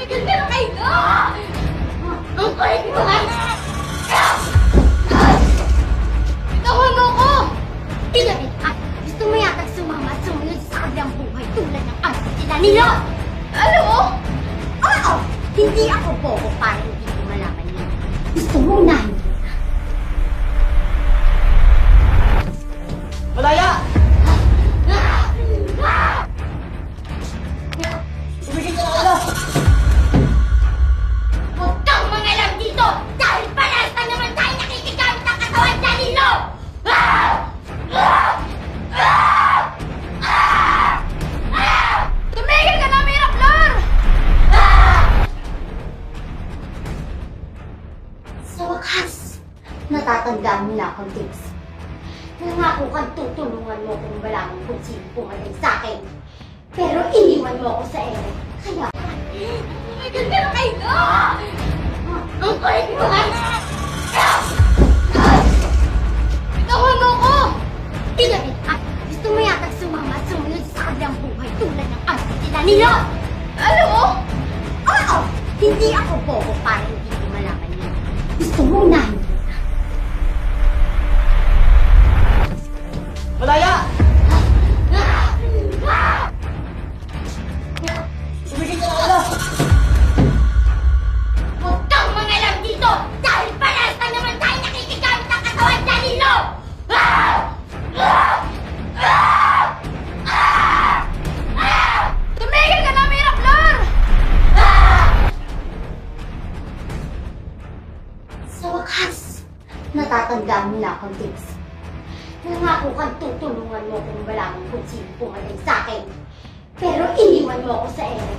Tumigil ka na kayo! Ang kulit mo! Bitawan mo ko! Pinabit ka! Gusto mo yatang sumama at sumunod sa kabilang buhay tulad ng arte nila nila! Alam mo? Oo! Hindi ako bobo para hindi ko malaman niya. Gusto mo unahin kita. Malaya! Tumigil ka na kayo! Huwag kang mangalam dito! Dahil parehas na naman tayo nakikigamit ng katawan sa Lilo! Tumigil ka na, Miraflor! Sa wakas, natatandaan mo na akong tips. Nangako kang tutulungan mo kung malaman kung sino pumatay sa akin. Pero iniwan mo ako sa ere. Kaya... Tumigil ka na kayo! Ang kulit mo! Bitawan mo ko! Pinabit ka! Gusto mo yatang sumama at sumunod sa kabilang buhay tulad ng arte nila nila! Alam mo? Oo! Hindi ako bobo para hindi ko malaman niya. Gusto mo unahin kita. Malaya! Tumigil ka na kayo! Huwag kang mangalam dito! Dahil parehas na naman tayo nakikigamit ng katawan sa Lilo! Tumigil ka na, Miraflor! Sa wakas, natatandaan mo na akong tips. Nangako kang tutulungan mo kung malaman kung sino pumatay sa akin. Pero iniwan mo ako sa ere.